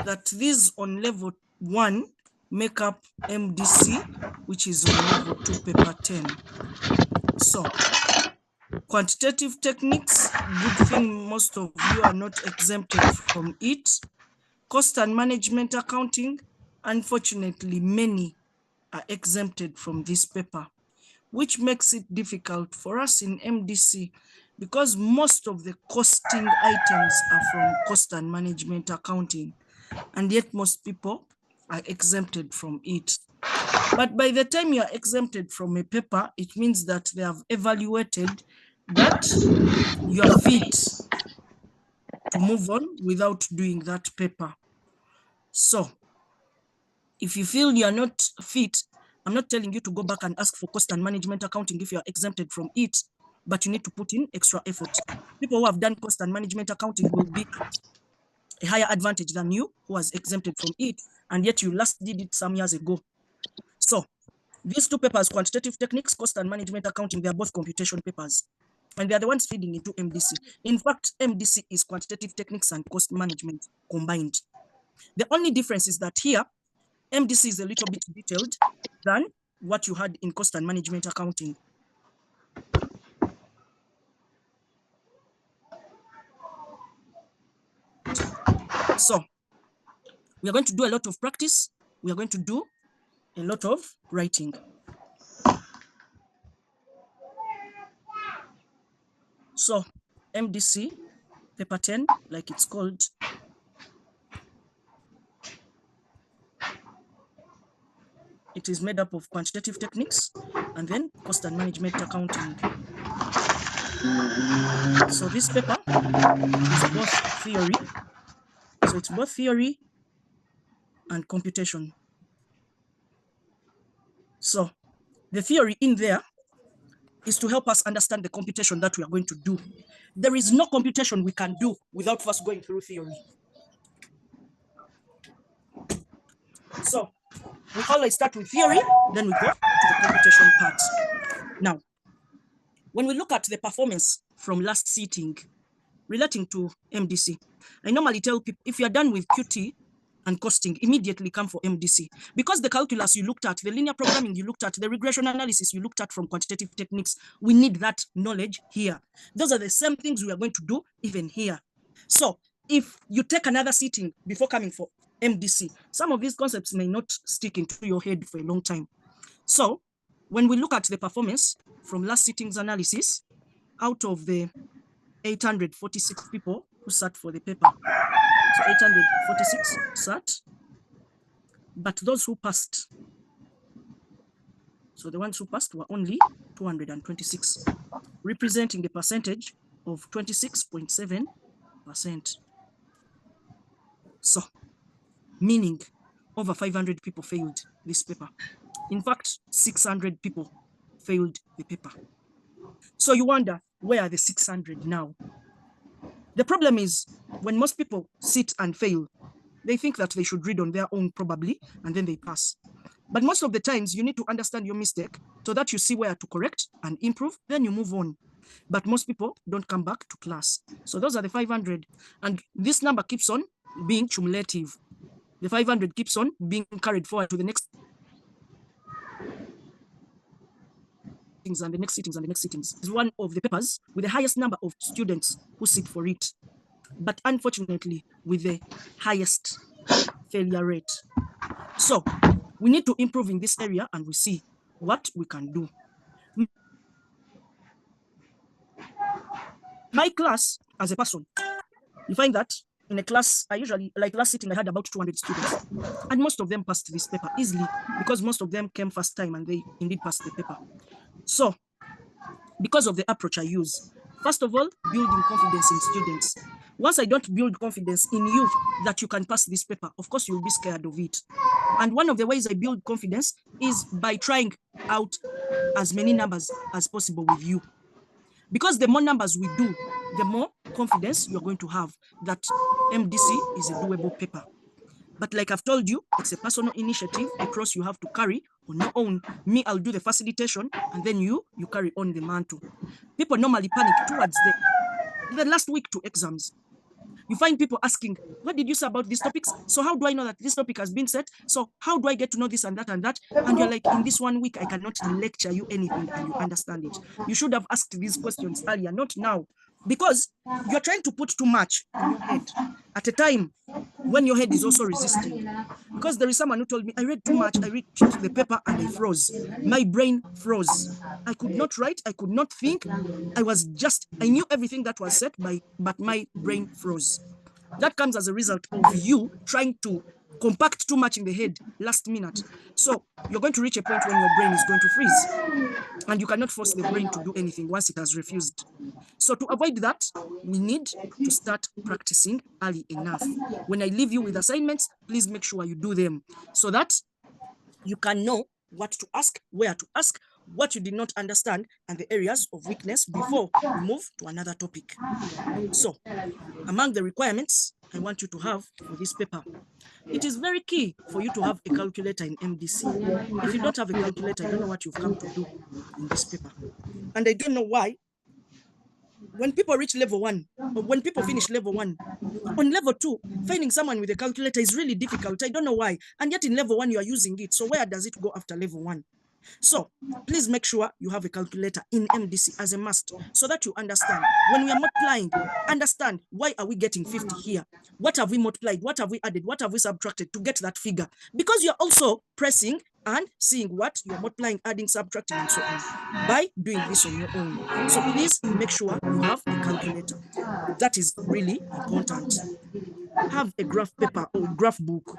that these on level 1 make up MDC, which is on level 2, paper 10. So, quantitative techniques, good thing most of you are not exempted from it. Cost and management accounting, unfortunately, many are exempted from this paper, which makes it difficult for us in MDC because most of the costing items are from cost and management accounting, and yet most people are exempted from it. But by the time you are exempted from a paper, it means that they have evaluated that you are fit to move on without doing that paper. So if you feel you are not fit, I'm not telling you to go back and ask for cost and management accounting if you are exempted from it, but you need to put in extra effort. People who have done cost and management accounting will be at a higher advantage than you who was exempted from it, and yet you last did it some years ago. So these two papers, quantitative techniques, cost and management accounting, they are both computation papers, and they are the ones feeding into MDC. In fact, MDC is quantitative techniques and cost management combined. The only difference is that here, MDC is a little bit detailed than what you had in cost and management accounting. So we are going to do a lot of practice. We are going to do a lot of writing. So MDC, paper 10, like it's called, it is made up of quantitative techniques and then cost and management accounting. So this paper is both theory, so it's both theory and computation. So the theory in there is to help us understand the computation that we are going to do. There is no computation we can do without first going through theory. So we always start with theory, then we go to the computation part. Now, when we look at the performance from last sitting relating to MDC, I normally tell people, if you're done with QT and costing, immediately come for MDC, because the calculus you looked at, the linear programming you looked at, the regression analysis you looked at from quantitative techniques, we need that knowledge here. Those are the same things we are going to do even here. So if you take another sitting before coming for MDC, some of these concepts may not stick into your head for a long time. So when we look at the performance from last sitting's analysis, out of the 846 people who sat for the paper, so 846 sat, but those who passed, so the ones who passed were only 226, representing a percentage of 26.7%. So, meaning over 500 people failed this paper. In fact, 600 people failed the paper. So you wonder, where are the 600 now? The problem is, when most people sit and fail, they think that they should read on their own probably, and then they pass. But most of the times, you need to understand your mistake so that you see where to correct and improve, then you move on. But most people don't come back to class. So those are the 500. And this number keeps on being cumulative. The 500 keeps on being carried forward to the next sittings and the next sittings and the next sittings. It's one of the papers with the highest number of students who sit for it, but unfortunately with the highest failure rate. So we need to improve in this area, and we see what we can do. My class as a person, you find that in a class, I usually, like last sitting, I had about 200 students, and most of them passed this paper easily because most of them came first time and they indeed passed the paper. So because of the approach I use, first of all, building confidence in students. Once I don't build confidence in you that you can pass this paper, of course you'll be scared of it. And one of the ways I build confidence is by trying out as many numbers as possible with you. Because the more numbers we do, the more confidence you're going to have that MDC is a doable paper. But like I've told you, it's a personal initiative, a cross you have to carry on your own. Me, I'll do the facilitation, and then you carry on the mantle. People normally panic towards the last week to exams. You find people asking, what did you say about these topics? So how do I know that this topic has been set? So how do I get to know this and that and that? And you're like, in this 1 week, I cannot lecture you anything and you understand it. You should have asked these questions earlier, not now, because you're trying to put too much in your head at a time when your head is also resisting. Because there is someone who told me, I read too much, I read the paper and I froze. My brain froze. I could not write, I could not think. I knew everything that was said, but my brain froze. That comes as a result of you trying to compact too much in the head last minute. So you're going to reach a point when your brain is going to freeze and you cannot force the brain to do anything once it has refused. So to avoid that, we need to start practicing early enough. When I leave you with assignments, please make sure you do them so that you can know what to ask, where to ask, what you did not understand, and the areas of weakness before we move to another topic. So among the requirements I want you to have for this paper, it is very key for you to have a calculator in MDC. If you don't have a calculator, I don't know what you've come to do in this paper. And I don't know why, when people reach level 1, or when people finish level 1, on level 2, finding someone with a calculator is really difficult. I don't know why. And yet in level 1, you are using it. So where does it go after level 1? So please make sure you have a calculator in MDC as a must, so that you understand when we are multiplying, understand why are we getting 50 here? What have we multiplied? What have we added? What have we subtracted to get that figure? Because you're also pressing and seeing what you're multiplying, adding, subtracting, and so on by doing this on your own. So please make sure you have a calculator. That is really important. Have a graph paper or graph book.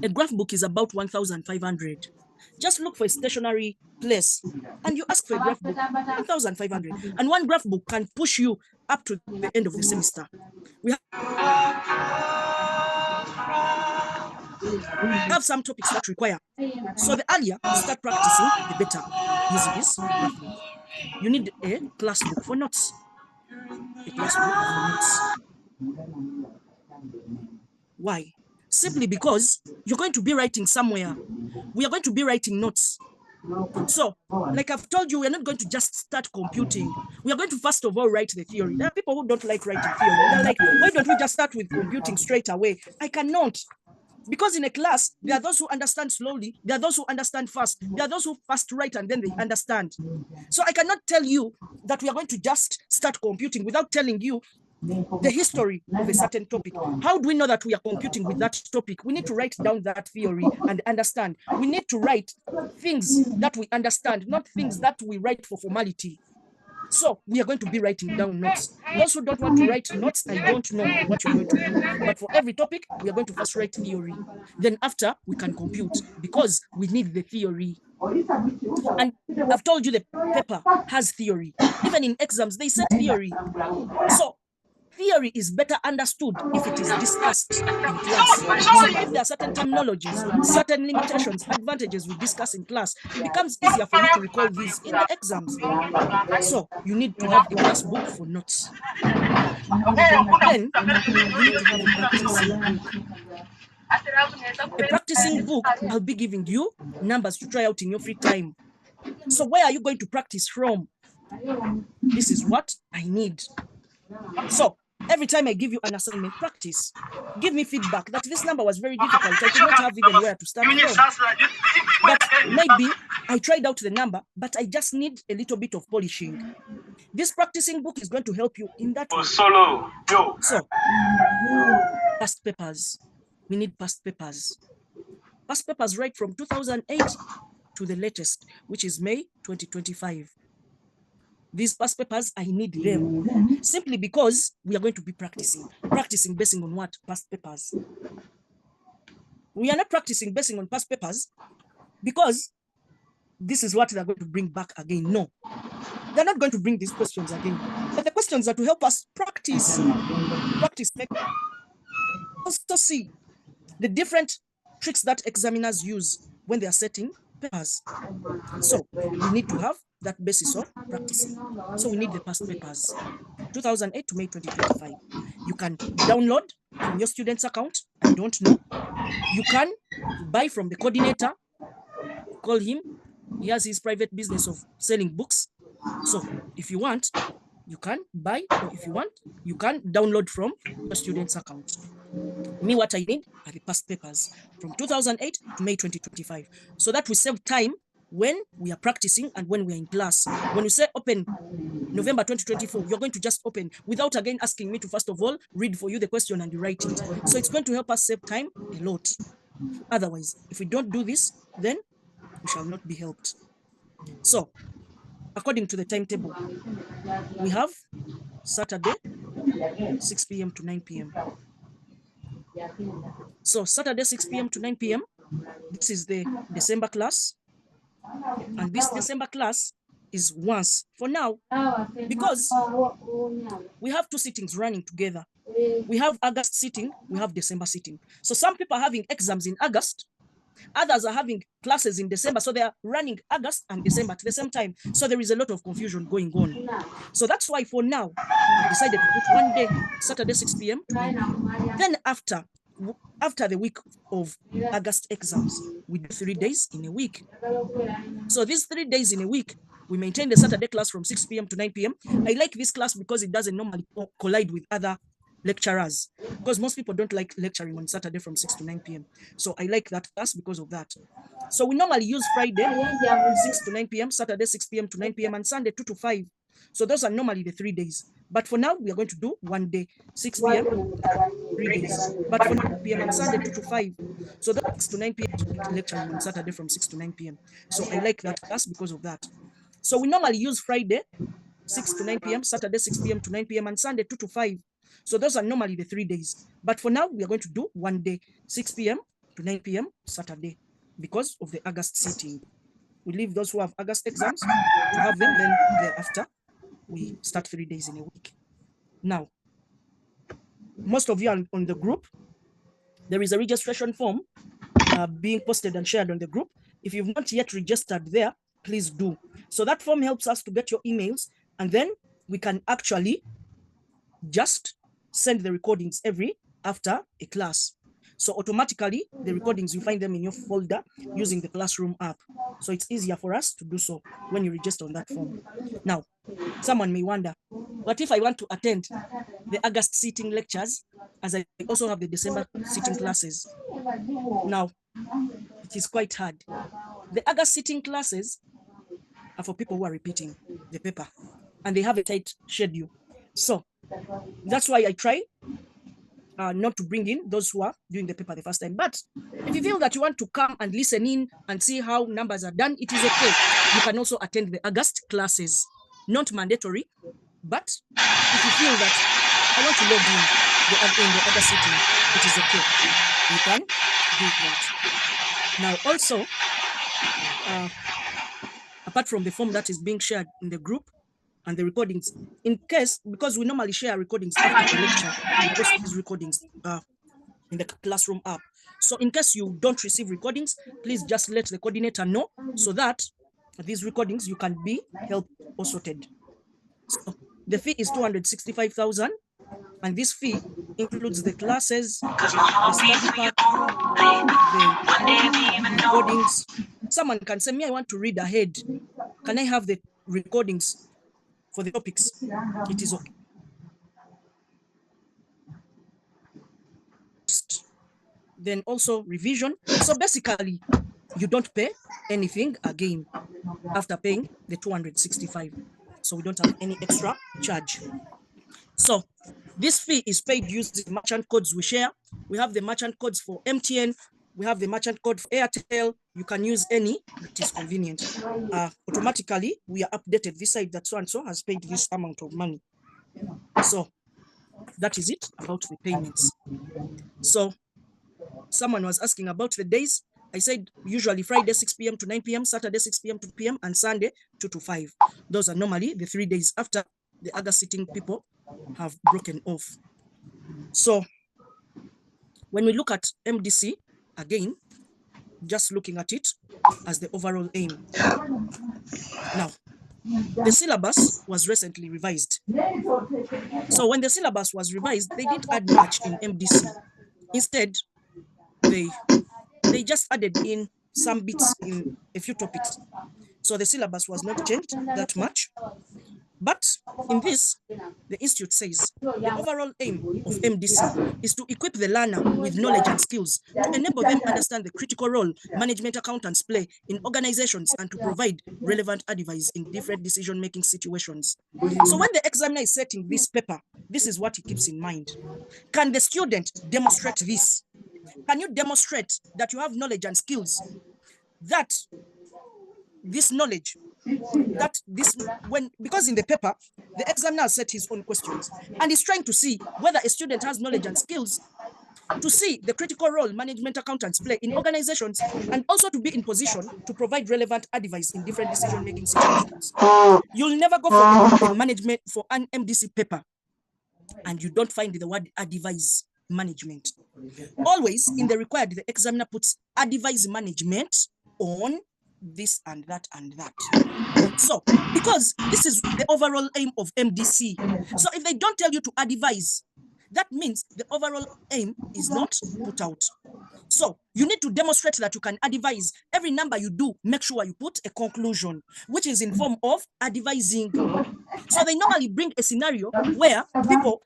A graph book is about 1,500. Just look for a stationary place and you ask for a graph book, 1,500. And one graph book can push you up to the end of the semester. We have some topics that require. So the earlier you start practicing, the better using this graph book. You need a class book for notes. A class book for notes. Why? Simply because you're going to be writing somewhere. We are going to be writing notes. So, like I've told you, we're not going to just start computing. We are going to first of all write the theory. There are people who don't like writing theory. They're like, why don't we just start with computing straight away? I cannot. Because in a class, there are those who understand slowly, there are those who understand fast, there are those who first write and then they understand. So I cannot tell you that we are going to just start computing without telling you the history of a certain topic. How do we know that we are computing with that topic? We need to write down that theory and understand. We need to write things that we understand, not things that we write for formality. So we are going to be writing down notes. Those who don't want to write notes, I don't know what you're going to do. But for every topic, we are going to first write theory. Then after, we can compute because we need the theory. And I've told you the paper has theory. Even in exams, they set theory. So theory is better understood if it is discussed in class. So if there are certain terminologies, certain limitations, advantages we discuss in class, it becomes easier for you to recall these in the exams. So you need to have a class book for notes. Then you need to have a practicing book. A practicing book, I'll be giving you numbers to try out in your free time. So where are you going to practice from? This is what I need. So every time I give you an assignment, practice. Give me feedback that this number was very difficult. I did not have even where to start from. But maybe I tried out the number, but I just need a little bit of polishing. This practicing book is going to help you in that way. So, past papers. We need past papers. Past papers right from 2008 to the latest, which is May 2025. These past papers, I need them simply because we are going to be practicing basing on what? Past papers. We are not practicing basing on past papers because this is what they're going to bring back again. No, they're not going to bring these questions again. But the questions are to help us practice. Also see the different tricks that examiners use when they are setting papers. So we need to have that basis of practicing. So we need the past papers, 2008 to May 2025. You can download from your student's account. I don't know. You can buy from the coordinator, call him. He has his private business of selling books. So if you want, you can buy, or if you want, you can download from your student's account. Me, what I need are the past papers from 2008 to May 2025, so that we save time when we are practicing and when we are in class. When you say open November 2024, you're going to just open without again asking me to first of all read for you the question and you write it. So it's going to help us save time a lot. Otherwise, if we don't do this, then we shall not be helped. So according to the timetable, we have Saturday 6 p.m. to 9 p.m. So Saturday 6 p.m. to 9 p.m. this is the December class, and this December class is once for now, because we have two sittings running together. We have August sitting, we have December sitting. So some people are having exams in August, others are having classes in December, so they are running August and December at the same time. So there is a lot of confusion going on. So that's why for now, I've decided to put one day, Saturday 6 p.m. to 9 p.m. Then after the week of August exams, we do 3 days in a week. So these 3 days in a week, we maintain the Saturday class from 6 p.m. to 9 p.m. I like this class because it doesn't normally collide with other lecturers, because most people don't like lecturing on Saturday from 6 to 9 p.m. So I like that class because of that. So we normally use Friday 6 to 9 p.m., Saturday 6 p.m. to 9 p.m., and Sunday 2 to 5. So those are normally the 3 days. But for now, we are going to do one day, 6 p.m., 3 days. But for 9 p.m. and Sunday 2 to 5. So that's 6 to 9 p.m. lecturing on Saturday from 6 to 9 p.m. So I like that class because of that. So we normally use Friday 6 to 9 p.m., Saturday 6 p.m. to 9 p.m., and Sunday 2 to 5. So those are normally the 3 days. But for now, we are going to do one day, 6 p.m. to 9 p.m. Saturday, because of the August sitting. We leave those who have August exams to have them, then thereafter, we start 3 days in a week. Now, most of you are on the group. There is a registration form being posted and shared on the group. If you've not yet registered there, please do. So that form helps us to get your emails, and then we can actually just send the recordings after a class. So automatically, the recordings, you find them in your folder using the Classroom app. So it's easier for us to do so when you register on that form. Now, someone may wonder, what if I want to attend the August sitting lectures, as I also have the December sitting classes? Now, it is quite hard. The August sitting classes are for people who are repeating the paper, and they have a tight schedule. So that's why I try not to bring in those who are doing the paper the first time. But if you feel that you want to come and listen in and see how numbers are done, it is okay. You can also attend the August classes. Not mandatory, but if you feel that I want to log in the August sitting, it is okay. You can do that. Now also, apart from the form that is being shared in the group and the recordings, in case, because we normally share recordings after the lecture, we post these recordings in the Classroom app. So in case you don't receive recordings, please just let the coordinator know, so that these recordings, you can be helped or sorted. So the fee is 265,000, and this fee includes the classes, the study pack, the recordings. Someone can say, me, I want to read ahead. Can I have the recordings for the topics? It is okay. Then also revision. So basically, you don't pay anything again after paying the 265. So we don't have any extra charge. So this fee is paid using merchant codes we share. We have the merchant codes for MTN. We have the merchant code for Airtel. You can use any that is convenient. Automatically, we are updated this side that so-and-so has paid this amount of money. So that is it about the payments. So someone was asking about the days. I said usually Friday 6 p.m. to 9 p.m., Saturday 6 p.m. to 2 p.m., and Sunday 2 to 5. Those are normally the 3 days after the other sitting people have broken off. So when we look at MDC, again, just looking at it as the overall aim. Now, the syllabus was recently revised. So when the syllabus was revised, they didn't add much in MDC. Instead, they just added in some bits in a few topics. So the syllabus was not changed that much. But in this, the institute says the overall aim of MDC is to equip the learner with knowledge and skills to enable them understand the critical role management accountants play in organizations and to provide relevant advice in different decision-making situations. So when the examiner is setting this paper, this is what he keeps in mind. Can the student demonstrate this? Can you demonstrate that you have knowledge and skills, that this knowledge, that this, when, because in the paper, the examiner has set his own questions and he's trying to see whether a student has knowledge and skills to see the critical role management accountants play in organizations and also to be in position to provide relevant advice in different decision-making situations. You'll never go for a management, for an MDC paper, and you don't find the word advice management. Always in the required, the examiner puts advice management on this and that and that. So, because this is the overall aim of MDC. So if they don't tell you to advise, that means the overall aim is not put out. So you need to demonstrate that you can advise. Every number you do, make sure you put a conclusion, which is in form of advising. So they normally bring a scenario where people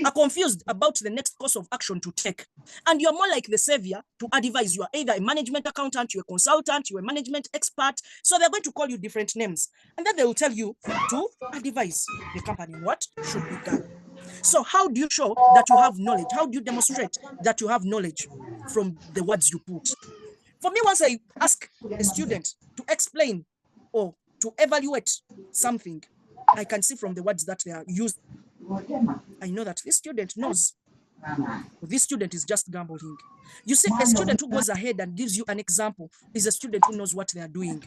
are confused about the next course of action to take. And you're more like the savior to advise. You are either a management accountant, you're a consultant, you're a management expert. So they're going to call you different names. And then they will tell you to advise the company what should be done. So how do you show that you have knowledge? How do you demonstrate that you have knowledge from the words you put? For me, once I ask a student to explain or to evaluate something, I can see from the words that they are used, I know that this student knows. This student is just gambling. You see, a student who goes ahead and gives you an example is a student who knows what they are doing.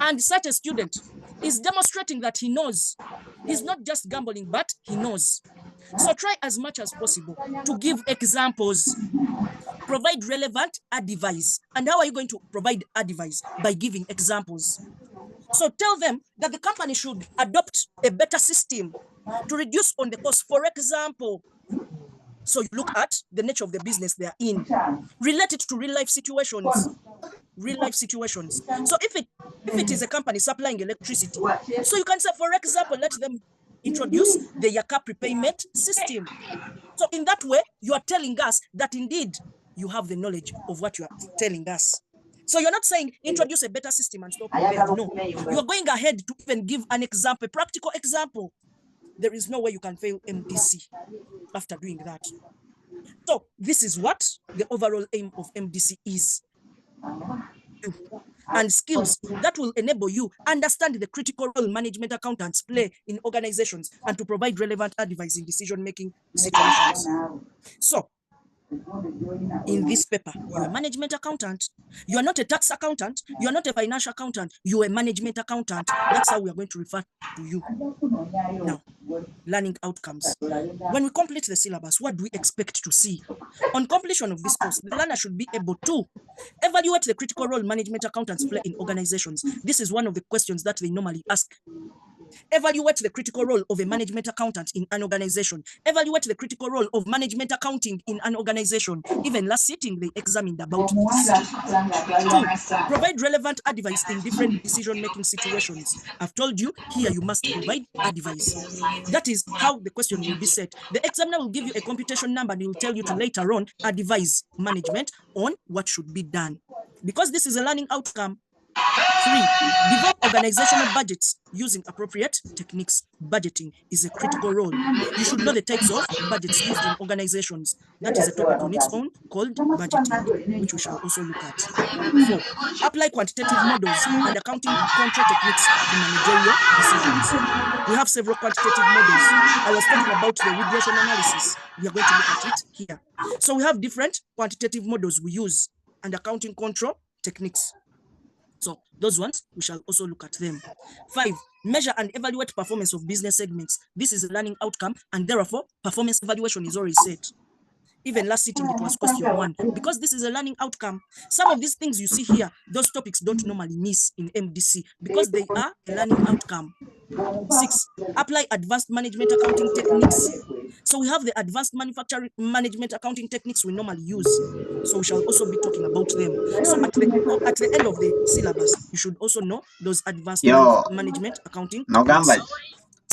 And such a student is demonstrating that he knows. He's not just gambling, but he knows. So try as much as possible to give examples, provide relevant advice. And how are you going to provide advice? By giving examples. So tell them that the company should adopt a better system to reduce on the cost. For example, so you look at the nature of the business they are in, relate it to real life situations. Real life situations. So if it is a company supplying electricity, so you can say, for example, let them introduce the Yaka prepayment system. So in that way, you are telling us that indeed you have the knowledge of what you are telling us. So you're not saying introduce a better system and stop there. No, you're going ahead to even give an example, a practical example. There is no way you can fail MDC after doing that. So this is what the overall aim of MDC is. And skills that will enable you understand the critical role management accountants play in organizations and to provide relevant advice in decision-making situations. So in this paper, you're a management accountant. You are not a tax accountant. You are not a financial accountant. You are a management accountant. That's how we are going to refer to you. Now, learning outcomes. When we complete the syllabus, what do we expect to see? On completion of this course, the learner should be able to evaluate the critical role management accountants play in organizations. This is one of the questions that they normally ask. Evaluate the critical role of a management accountant in an organization. Evaluate the critical role of management accounting in an organization. Even last sitting, they examined about this. 2, provide relevant advice in different decision-making situations. I've told you, here you must provide advice. That is how the question will be set. The examiner will give you a computation number and he will tell you to later on advise management on what should be done. Because this is a learning outcome. 3, develop organizational budgets using appropriate techniques. Budgeting is a critical role. You should know the types of budgets used in organizations. That is a topic on its own called budgeting, which we shall also look at. 4, apply quantitative models and accounting control techniques to managerial decisions. We have several quantitative models. I was talking about the regression analysis. We are going to look at it here. So we have different quantitative models we use and accounting control techniques. So those ones, we shall also look at them. 5, measure and evaluate performance of business segments. This is a learning outcome, and therefore performance evaluation is already set. Even last sitting, it was question 1, because this is a learning outcome. Some of these things you see here, those topics don't normally miss in MDC because they are a learning outcome. 6, apply advanced management accounting techniques. So we have the advanced manufacturing management accounting techniques we normally use. So we shall also be talking about them. So at the end of the syllabus, you should also know those advanced management accounting techniques.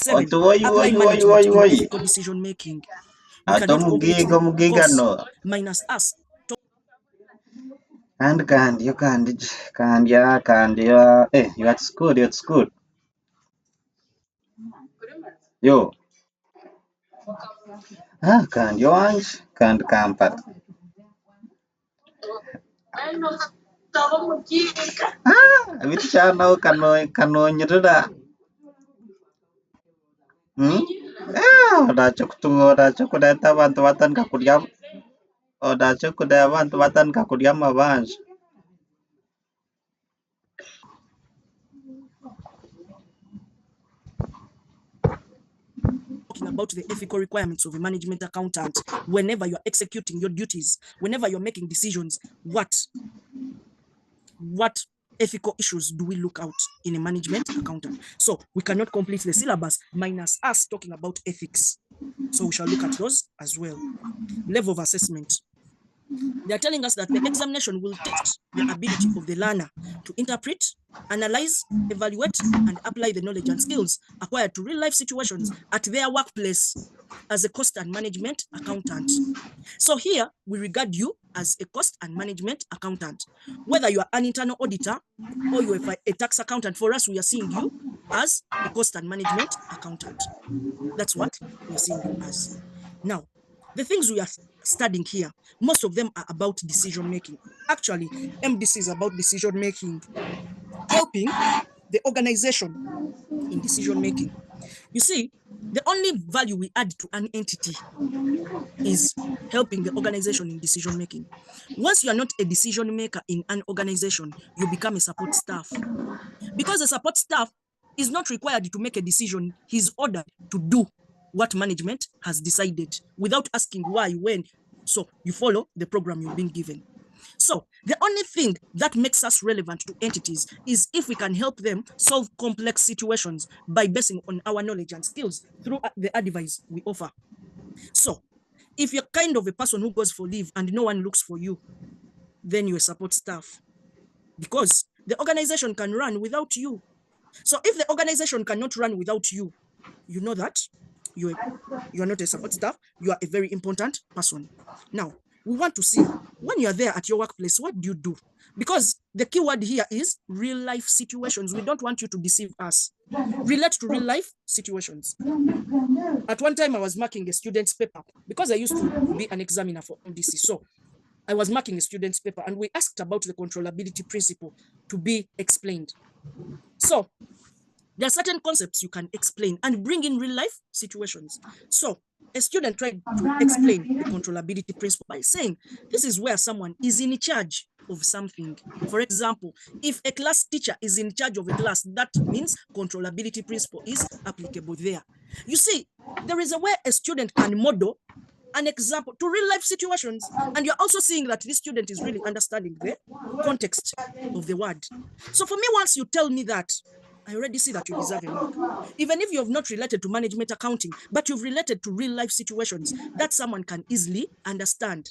7. Apply management in ethical decision making. We cannot complete the course minus us. And you that's good, it's good. Yo, you ange, kampat. Abit siya kano nyerda. Udah cukup tunggu, udah cukup data bantu-bantuan kakudiam. Udah cukup data bantu-bantuan kakudiam abans. Talking about the ethical requirements of a management accountant whenever you're executing your duties, whenever you're making decisions, what ethical issues do we look out in a management accountant? So we cannot complete the syllabus minus us talking about ethics. So we shall look at those as well. Level of assessment. They are telling us that the examination will test the ability of the learner to interpret, analyze, evaluate, and apply the knowledge and skills acquired to real-life situations at their workplace as a cost and management accountant. So here, we regard you as a cost and management accountant. Whether you are an internal auditor or you are a tax accountant, for us, we are seeing you as a cost and management accountant. That's what we are seeing you as. Now, the things we are studying here, most of them are about decision making. Actually, MDC is about decision making, helping the organization in decision making. You see, the only value we add to an entity is helping the organization in decision making. Once you are not a decision maker in an organization, you become a support staff. Because the support staff is not required to make a decision, he's ordered to do what management has decided without asking why, when. So you follow the program you've been given. So the only thing that makes us relevant to entities is if we can help them solve complex situations by basing on our knowledge and skills through the advice we offer. So if you're kind of a person who goes for leave and no one looks for you, then you're a support staff, because the organization can run without you. So if the organization cannot run without you, you know that you are not a support staff, you are a very important person. Now, we want to see, when you are there at your workplace, what do you do? Because the key word here is real life situations. We don't want you to deceive us. Relate to real life situations. At one time, I was marking a student's paper because I used to be an examiner for MDC. So I was marking a student's paper and we asked about the controllability principle to be explained. So there are certain concepts you can explain and bring in real life situations. So a student tried to explain the controllability principle by saying, this is where someone is in charge of something. For example, if a class teacher is in charge of a class, that means controllability principle is applicable there. You see, there is a way a student can model an example to real life situations, and you're also seeing that this student is really understanding the context of the word. So for me, once you tell me that, I already see that you deserve a mark. Even if you have not related to management accounting, but you've related to real life situations that someone can easily understand.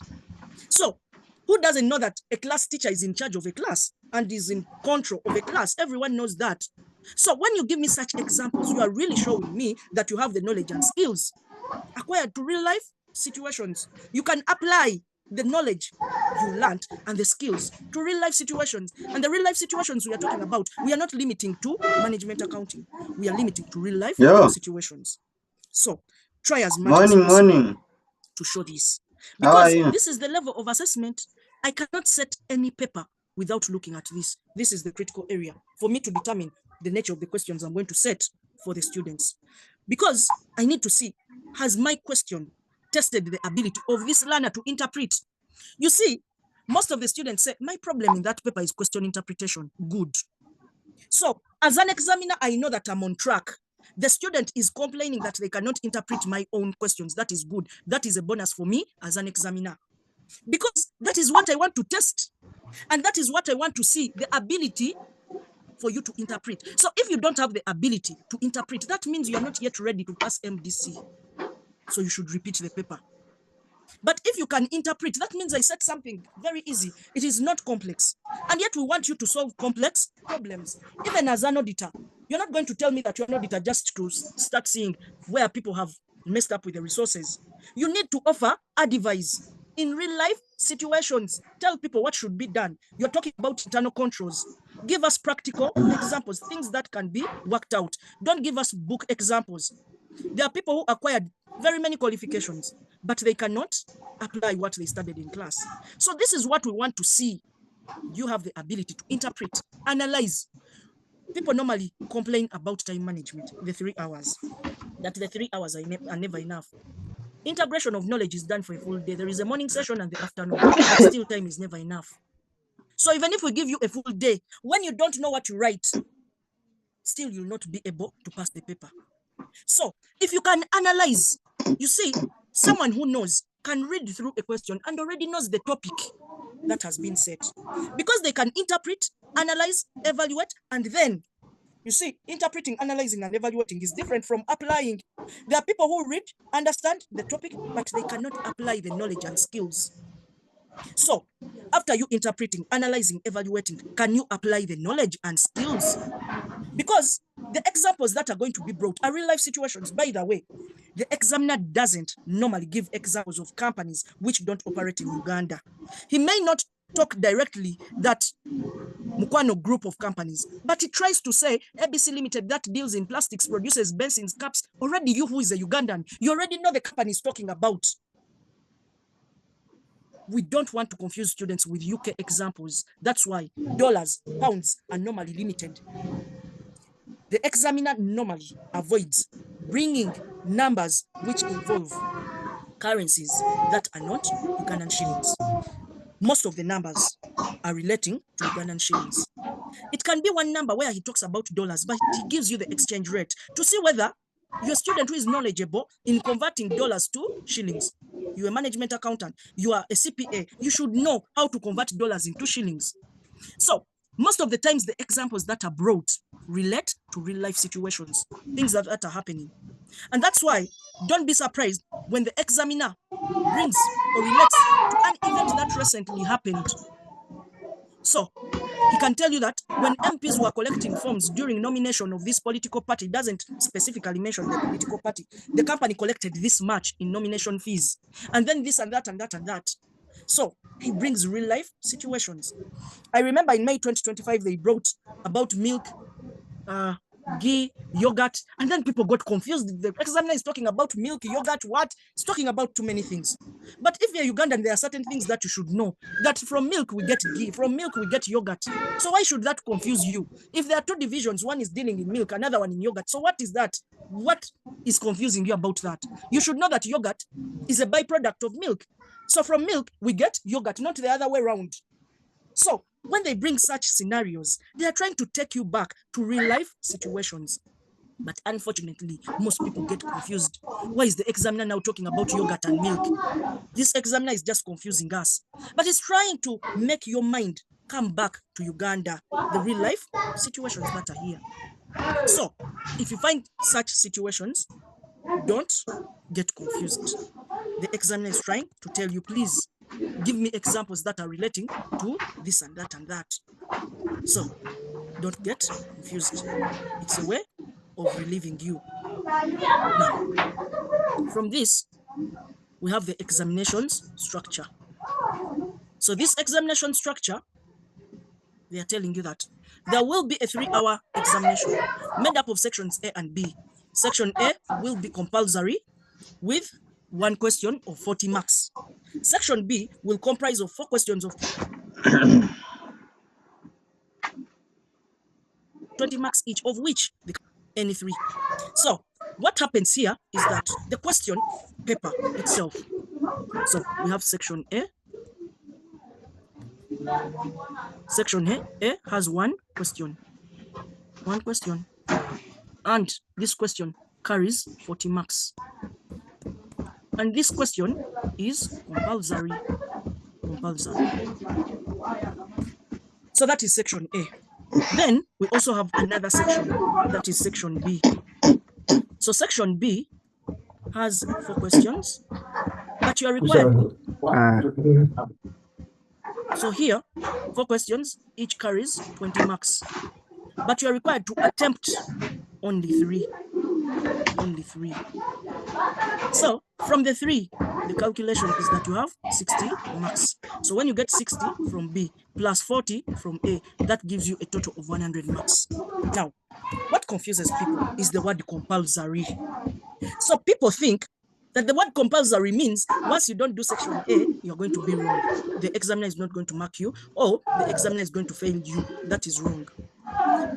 So who doesn't know that a class teacher is in charge of a class and is in control of a class? Everyone knows that. So when you give me such examples, you are really showing me that you have the knowledge and skills acquired to real life situations. You can apply the knowledge you learned and the skills to real life situations. And the real life situations we are talking about, we are not limiting to management accounting. We are limiting to real life situations. So try as much as possible to show this. Because this is the level of assessment. I cannot set any paper without looking at this. This is the critical area for me to determine the nature of the questions I'm going to set for the students. Because I need to see, has my question tested the ability of this learner to interpret? You see, most of the students say, my problem in that paper is question interpretation. Good. So as an examiner, I know that I'm on track. The student is complaining that they cannot interpret my own questions. That is good. That is a bonus for me as an examiner, because that is what I want to test. And that is what I want to see, the ability for you to interpret. So if you don't have the ability to interpret, that means you are not yet ready to pass MDC. So you should repeat the paper. But if you can interpret, that means I said something very easy. It is not complex. And yet we want you to solve complex problems. Even as an auditor, you're not going to tell me that you're an auditor just to start seeing where people have messed up with the resources. You need to offer advice in real life situations. Tell people what should be done. You're talking about internal controls. Give us practical examples, things that can be worked out. Don't give us book examples. There are people who acquired very many qualifications, but they cannot apply what they studied in class. So this is what we want to see. You have the ability to interpret, analyze. People normally complain about time management, the 3 hours, that the 3 hours are never enough. Integration of knowledge is done for a full day. There is a morning session and the afternoon, but still time is never enough. So even if we give you a full day, when you don't know what you write, still you'll not be able to pass the paper. So if you can analyze, you see, someone who knows can read through a question and already knows the topic that has been said, because they can interpret, analyze, evaluate, and then, you see, interpreting, analyzing, and evaluating is different from applying. There are people who read, understand the topic, but they cannot apply the knowledge and skills. So after you interpreting, analyzing, evaluating, can you apply the knowledge and skills? Because the examples that are going to be brought are real life situations. By the way, the examiner doesn't normally give examples of companies which don't operate in Uganda. He may not talk directly that Mukwano group of companies, but he tries to say ABC Limited that deals in plastics, produces bensins, caps. Already you who is a Ugandan, you already know the company is talking about. We don't want to confuse students with UK examples. That's why dollars, pounds are normally limited. The examiner normally avoids bringing numbers which involve currencies that are not Ugandan shillings. Most of the numbers are relating to Ugandan shillings. It can be one number where he talks about dollars, but he gives you the exchange rate to see whether you're a student who is knowledgeable in converting dollars to shillings. You're a management accountant, you are a CPA, you should know how to convert dollars into shillings. So most of the times the examples that are brought relate to real life situations, things that are happening. And that's why don't be surprised when the examiner brings or relates to an event that recently happened. So he can tell you that when MPs were collecting forms during nomination of this political party, doesn't specifically mention the political party, the company collected this much in nomination fees, and then this and that and that and that. So he brings real life situations. I remember in May 2025, they brought about milk, ghee, yogurt, and then people got confused. The examiner is talking about milk, yogurt, what? It's talking about too many things. But if you're Ugandan, there are certain things that you should know, that from milk we get ghee, from milk we get yogurt. So why should that confuse you? If there are two divisions, one is dealing in milk, another one in yogurt. So what is that? What is confusing you about that? You should know that yogurt is a byproduct of milk. So from milk, we get yogurt, not the other way around. So when they bring such scenarios, they are trying to take you back to real life situations. But unfortunately, most people get confused. Why is the examiner now talking about yogurt and milk? This examiner is just confusing us. But he's trying to make your mind come back to Uganda, the real life situations that are here. So if you find such situations, don't get confused. The examiner is trying to tell you, please give me examples that are relating to this and that and that. So don't get confused. It's a way of relieving you. Now, from this, we have the examinations structure. So this examination structure, they are telling you that there will be a 3-hour examination made up of sections A and B. Section A will be compulsory with 1 question of 40 marks. Section B will comprise of 4 questions of 20 marks each, of which any 3. So what happens here is that the question paper itself. So we have section A. Section A has 1 question. 1 question. And this question carries 40 marks. And this question is compulsory. So that is section A. Then we also have another section, that is section B. So section B has 4 questions, but but you are required. So here, 4 questions, each carries 20 marks. But you are required to attempt only 3. Only 3. So from the 3, the calculation is that you have 60 marks. So when you get 60 from B plus 40 from A, that gives you a total of 100 marks. Now, what confuses people is the word compulsory. So people think that the word compulsory means once you don't do section A, you're going to be wrong. The examiner is not going to mark you, or the examiner is going to fail you. That is wrong.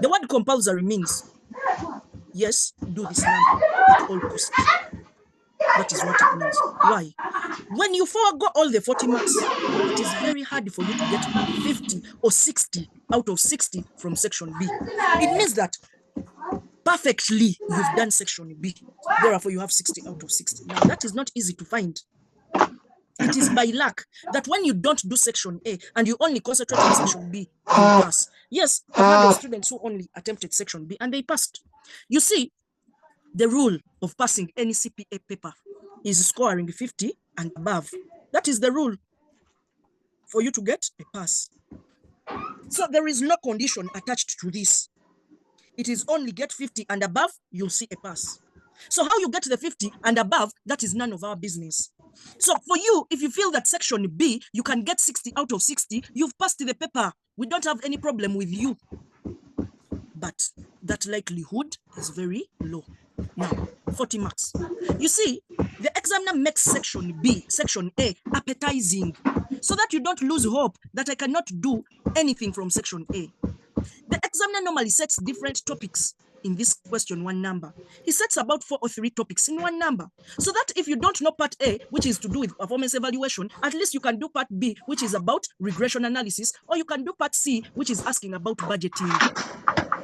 The word compulsory means, yes, do this number at all costs. That is what it means. Why? When you forego all the 40 marks, it is very hard for you to get 50 or 60 out of 60 from section B. It means that perfectly you've done section B. Therefore, you have 60 out of 60. Now, that is not easy to find. It is by luck that when you don't do section A and you only concentrate on section B, you pass. Yes, I've heard of students who only attempted section B and they passed. You see, the rule of passing any CPA paper is scoring 50 and above. That is the rule for you to get a pass. So there is no condition attached to this. It is only get 50 and above, you'll see a pass. So how you get the 50 and above, that is none of our business. So for you, if you feel that section B, you can get 60 out of 60, you've passed the paper. We don't have any problem with you. But that likelihood is very low. Now, 40 marks. You see, the examiner makes section B, section A, appetizing, so that you don't lose hope that I cannot do anything from section A. The examiner normally sets different topics in this question 1 number. He sets about 4 or 3 topics in 1 number, so that if you don't know part A, which is to do with performance evaluation, at least you can do part B, which is about regression analysis, or you can do part C, which is asking about budgeting.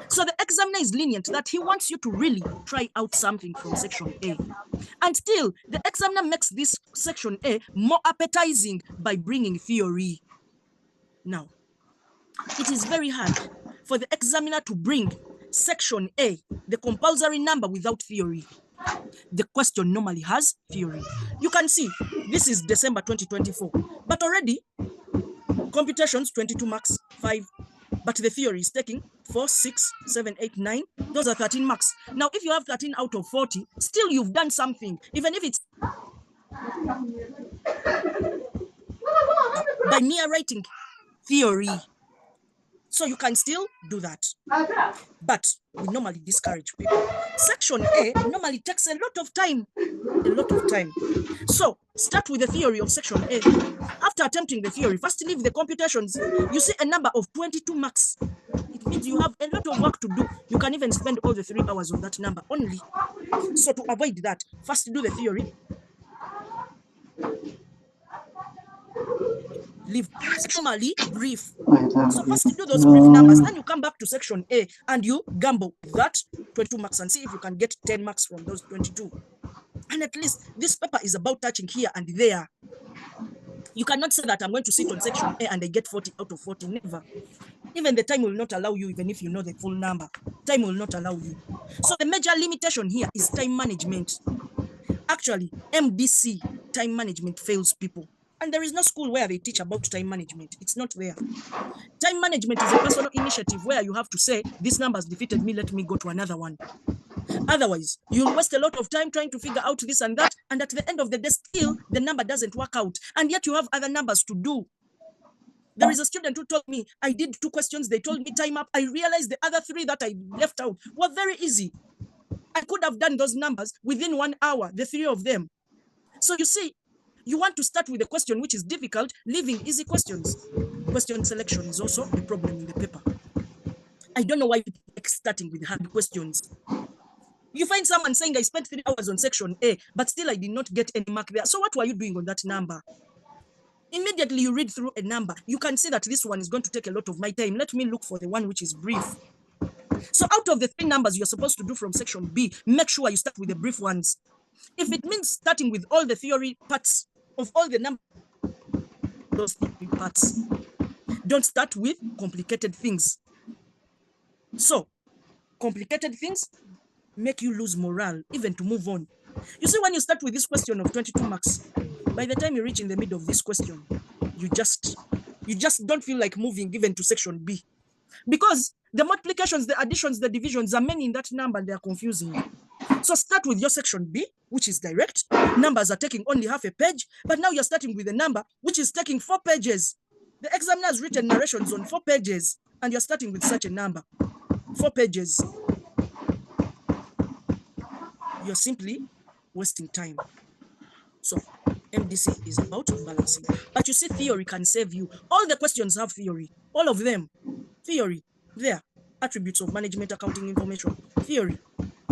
So the examiner is lenient that he wants you to really try out something from section A. And still, the examiner makes this section A more appetizing by bringing theory. Now, it is very hard for the examiner to bring section A, the compulsory number, without theory. The question normally has theory. You can see, this is December 2024, but already computations, 22 marks, 5. But the theory is taking 4, 6, 7, 8, 9. Those are 13 marks. Now, if you have 13 out of 40, still you've done something, even if it's by mere writing theory. So you can still do that. But we normally discourage people. Section A normally takes a lot of time. A lot of time. So start with the theory of section A. After attempting the theory, first leave the computations. You see a number of 22 marks. It means you have a lot of work to do. You can even spend all the 3 hours on that number only. So to avoid that, first do the theory. Leave normally brief. So first do those brief numbers, then you come back to section A and you gamble that 22 marks and see if you can get 10 marks from those 22. And at least this paper is about touching here and there. You cannot say that I'm going to sit on section A and I get 40 out of 40. Never. Even the time will not allow you, even if you know the full number. Time will not allow you. So the major limitation here is time management. Actually, MDC, time management, fails people. And there is no school where they teach about time management. It's not there. Time management is a personal initiative where you have to say, this number has defeated me, let me go to another one. Otherwise, you'll waste a lot of time trying to figure out this and that, and at the end of the day, still, the number doesn't work out, and yet you have other numbers to do. There is a student who told me, I did 2 questions, they told me time up, I realized the other 3 that I left out were very easy. I could have done those numbers within 1 hour, the 3 of them. So you see, you want to start with a question which is difficult, leaving easy questions. Question selection is also a problem in the paper. I don't know why people like starting with hard questions. You find someone saying, I spent 3 hours on section A, but still I did not get any mark there. So what were you doing on that number? Immediately you read through a number, you can see that this one is going to take a lot of my time. Let me look for the one which is brief. So out of the 3 numbers you're supposed to do from section B, make sure you start with the brief ones. If it means starting with all the theory parts of all the numbers, those theory parts, don't start with complicated things. So complicated things make you lose morale, even to move on. You see, when you start with this question of 22 marks, by the time you reach in the middle of this question, you just don't feel like moving even to section B, because the multiplications, the additions, the divisions are many in that number and they are confusing. So start with your section B, which is direct. Numbers are taking only half a page, but now you're starting with a number which is taking 4 pages. The examiner has written narrations on 4 pages, and you're starting with such a number, 4 pages. You're simply wasting time. So MDC is about balancing. But you see, theory can save you. All the questions have theory, all of them. Theory, there. Attributes of management accounting information, theory.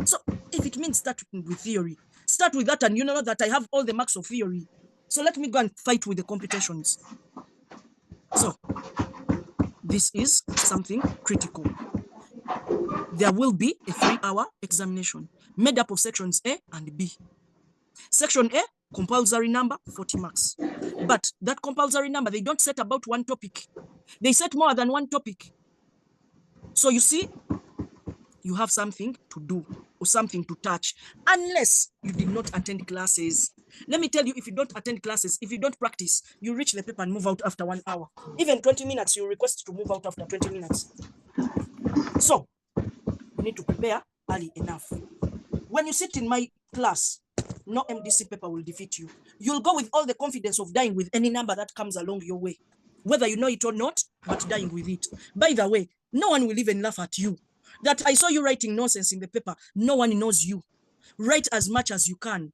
So if it means start with theory, start with that, and you know that I have all the marks of theory. So let me go and fight with the computations. So this is something critical. There will be a 3-hour examination made up of sections A and B. Section A, compulsory number, 40 marks. But that compulsory number, they don't set about one topic. They set more than one topic. So you see, you have something to do or something to touch, unless you did not attend classes. Let me tell you, if you don't attend classes, if you don't practice, you reach the paper and move out after 1 hour. Even 20 minutes, you request to move out after 20 minutes. So you need to prepare early enough. When you sit in my class, no MDC paper will defeat you. You'll go with all the confidence of dying with any number that comes along your way, whether you know it or not, but dying with it. By the way, no one will even laugh at you. That I saw you writing nonsense in the paper. No one knows you. Write as much as you can.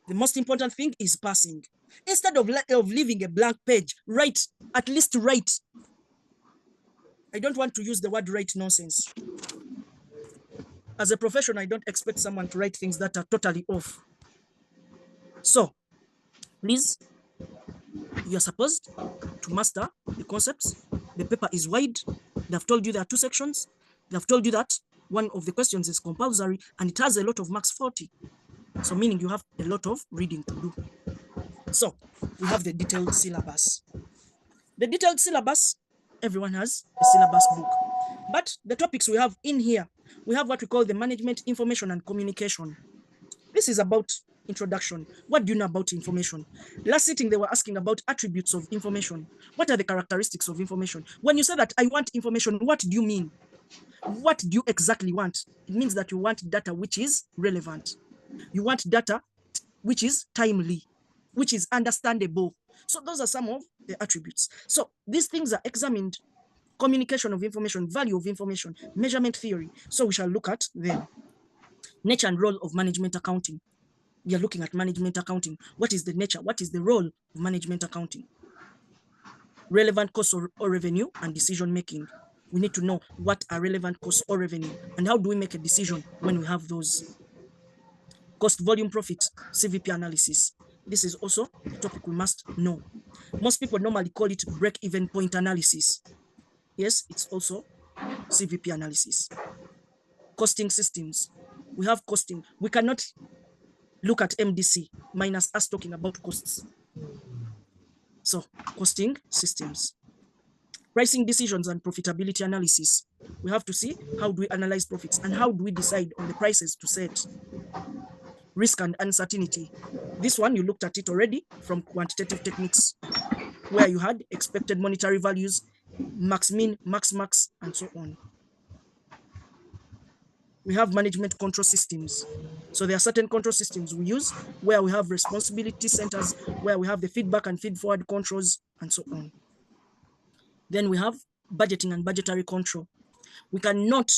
The most important thing is passing. Instead of leaving a blank page, write, at least write. I don't want to use the word write nonsense. As a profession, I don't expect someone to write things that are totally off. So, please, you're supposed to master the concepts. The paper is wide. They've told you there are 2 sections. They've told you that one of the questions is compulsory and it has a lot of marks, 40. So meaning you have a lot of reading to do. So we have the detailed syllabus. The detailed syllabus, everyone has a syllabus book. But the topics we have in here, we have what we call the management information and communication. This is about introduction. What do you know about information? Last sitting, they were asking about attributes of information. What are the characteristics of information? When you say that I want information, what do you mean? What do you exactly want? It means that you want data which is relevant. You want data which is timely, which is understandable. So those are some of the attributes. So these things are examined: communication of information, value of information, measurement theory. So we shall look at them. Nature and role of management accounting. We are looking at management accounting. What is the nature? What is the role of management accounting? Relevant costs or revenue and decision making. We need to know what are relevant costs or revenue and how do we make a decision when we have those. Cost, volume, profit, CVP analysis. This is also a topic we must know. Most people normally call it break-even point analysis. Yes, it's also CVP analysis. Costing systems. We have costing. We cannot look at MDC minus us talking about costs. So, costing systems. Pricing decisions and profitability analysis. We have to see how do we analyze profits and how do we decide on the prices to set. Risk and uncertainty. This one, you looked at it already from quantitative techniques, where you had expected monetary values, max min, max, and so on. We have management control systems. So there are certain control systems we use where we have responsibility centers, where we have the feedback and feed forward controls, and so on. Then we have budgeting and budgetary control. We cannot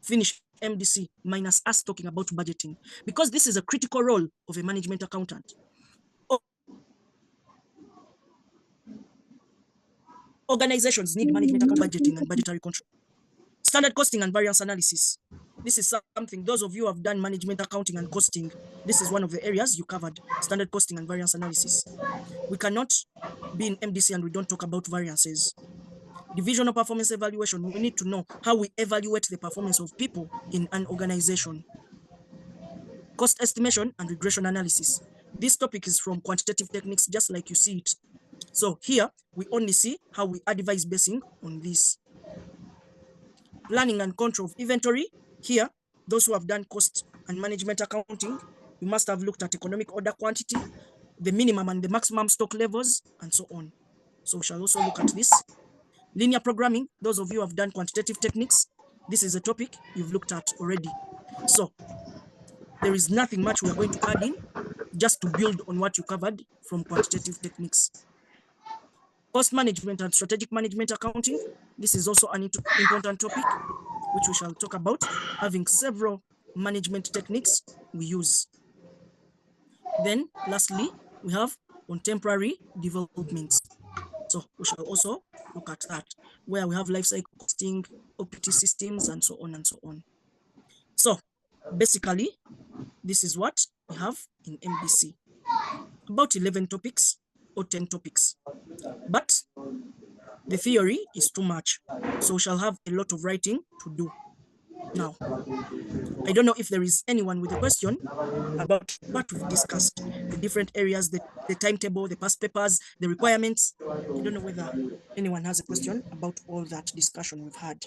finish MDC minus us talking about budgeting, because this is a critical role of a management accountant. Organizations need management accounting, budgeting and budgetary control. Standard costing and variance analysis. This is something, those of you who have done management accounting and costing, this is one of the areas you covered, standard costing and variance analysis. We cannot be in MDC and we don't talk about variances. Divisional performance evaluation. We need to know how we evaluate the performance of people in an organization. Cost estimation and regression analysis. This topic is from quantitative techniques, just like you see it. So here, we only see how we advise basing on this. Planning and control of inventory. Here, those who have done cost and management accounting, you must have looked at economic order quantity, the minimum and the maximum stock levels, and so on. So we shall also look at this. Linear programming, those of you who have done quantitative techniques, this is a topic you've looked at already. So there is nothing much we are going to add in, just to build on what you covered from quantitative techniques. Cost management and strategic management accounting, this is also an important topic, which we shall talk about, having several management techniques we use. Then lastly, we have contemporary developments. So we shall also look at that, where we have life cycle costing, OPT systems, and so on and so on. So basically, this is what we have in MDC. About 11 topics or 10 topics. But the theory is too much. So we shall have a lot of writing to do. Now, I don't know if there is anyone with a question about what we've discussed, the different areas, the timetable, the past papers, the requirements. I don't know whether anyone has a question about all that discussion we've had.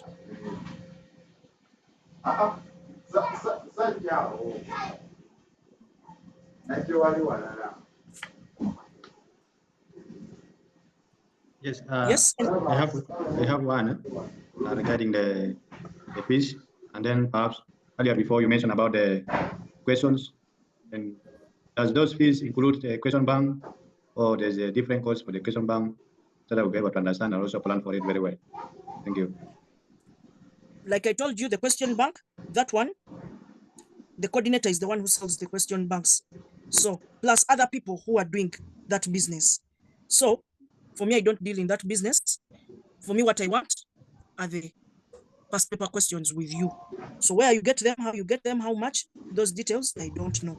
Yes. Yes. I have one regarding the fees, and then perhaps earlier before you mentioned about the questions, and does those fees include the question bank, or there's a different cost for the question bank, so that we'll be able to understand and also plan for it very well? Thank you. Like I told you, the question bank, that one, the coordinator is the one who sells the question banks. So plus other people who are doing that business. So for me, I don't deal in that business. For me, what I want are the past paper questions with you. So where you get them, how you get them, how much, those details, I don't know.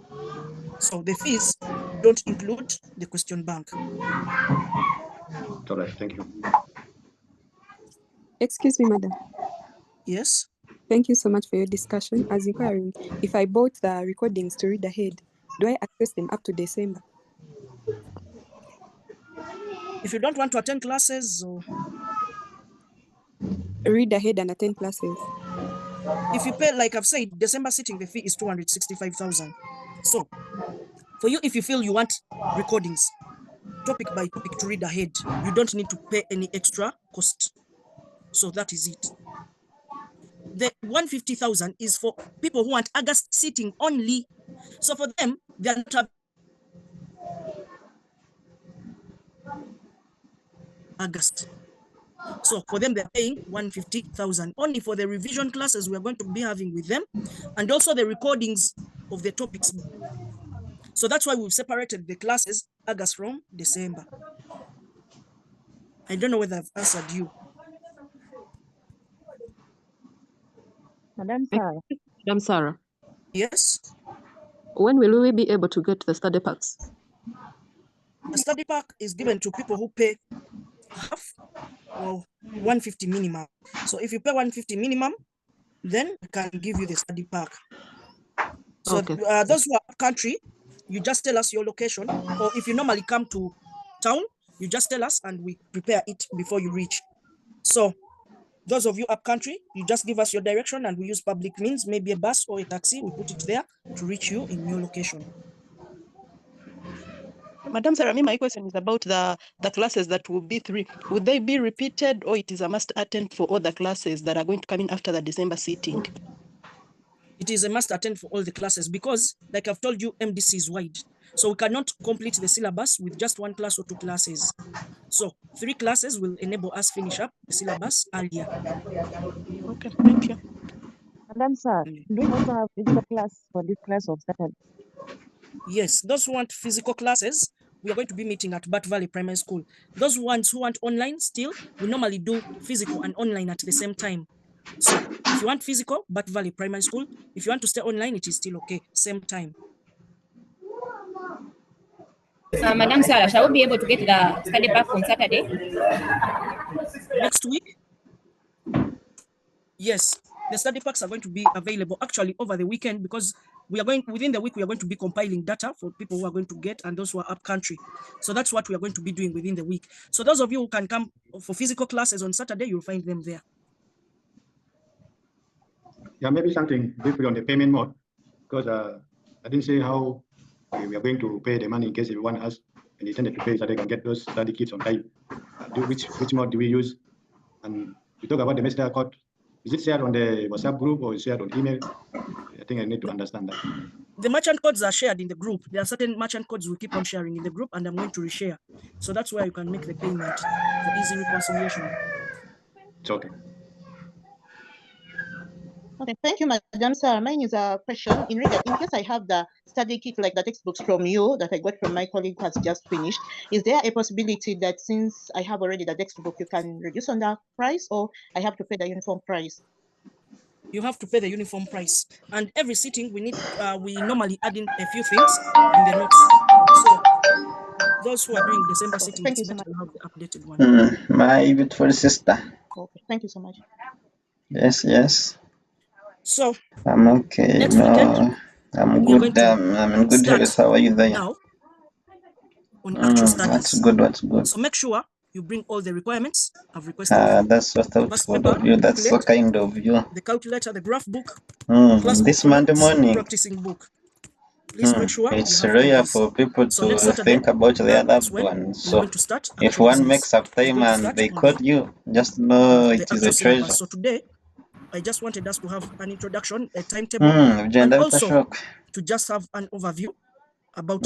So the fees don't include the question bank. All right, thank you. Excuse me, madam. Yes. Thank you so much for your discussion. As inquiring, if I bought the recordings to read ahead, do I access them up to December? If you don't want to attend classes, or read ahead and attend classes. If you pay, like I've said, December sitting, the fee is 265,000. So for you, if you feel you want recordings, topic by topic to read ahead, you don't need to pay any extra cost. So that is it. The 150,000 is for people who want August sitting only. So for them, they are not August. So for them, they're paying 150,000 only for the revision classes we are going to be having with them, and also the recordings of the topics. So that's why we've separated the classes August from December. I don't know whether I've answered you. Madam Sarah. Madam Sarah. Yes. When will we be able to get the study packs? The study pack is given to people who pay half or 150 minimum. So if you pay 150 minimum, then we can give you the study pack. So okay. Those who are up country, you just tell us your location, or if you normally come to town, you just tell us and we prepare it before you reach. So those of you up country, you just give us your direction and we use public means, maybe a bus or a taxi, we put it there to reach you in your location. Madam Sarah, my question is about the classes that will be 3. Would they be repeated, or it is a must attend for all the classes that are going to come in after the December sitting? It is a must attend for all the classes because, like I've told you, MDC is wide. So we cannot complete the syllabus with just 1 class or 2 classes. So 3 classes will enable us finish up the syllabus earlier. Okay, thank you. Madam Sir, do we also have physical class for this class of Saturday? Yes, those who want physical classes, we are going to be meeting at Bat Valley Primary School. Those ones who want online still, we normally do physical and online at the same time. So if you want physical, Bat Valley Primary School. If you want to stay online, it is still okay, same time. Madam Sarah, shall we be able to get the study pack on Saturday? Next week? Yes, the study packs are going to be available actually over the weekend, because we are going, within the week, we are going to be compiling data for people who are going to get and those who are up country. So that's what we are going to be doing within the week. So those of you who can come for physical classes on Saturday, you'll find them there. Yeah, maybe something briefly on the payment mode. because I didn't say how we are going to pay the money in case everyone has and intended to pay so they can get those study kits on time. Which mode do we use? And we talk about the master code. Is it shared on the WhatsApp group or is it shared on email? I think I need to understand that. The merchant codes are shared in the group. There are certain merchant codes we keep on sharing in the group, and I'm going to reshare. So that's where you can make the payment for easy reconciliation. It's okay. Okay, thank you, Madam Sarah. Mine is a question. In case I have the study kit, like the textbooks from you that I got from my colleague who has just finished, is there a possibility that since I have already the textbook, you can reduce on the price, or I have to pay the uniform price? You have to pay the uniform price. And every sitting, we normally add in a few things in the notes. So those who are doing December sitting, thank it's you so better much. to have the updated one. My beautiful sister. Okay, thank you so much. Yes. So I'm okay. next weekend, No, I'm we are good. going to I'm in good health. How are you there? now on actual What's studies. good? So make sure you bring all the requirements I've requested. That's so thoughtful of you. That's so kind of you. The calculator, the graph book, This Monday morning. practicing book. Please make sure It's you have rare these. for people So to next Saturday, think about their loved when ones. we're So going to start if actual one business. makes up It's time going to and start they on call you, just know the it is actual a syllabus. treasure. So today, I just wanted us to have an introduction, a timetable, and Ugenda also bitashoboka. to just have an overview about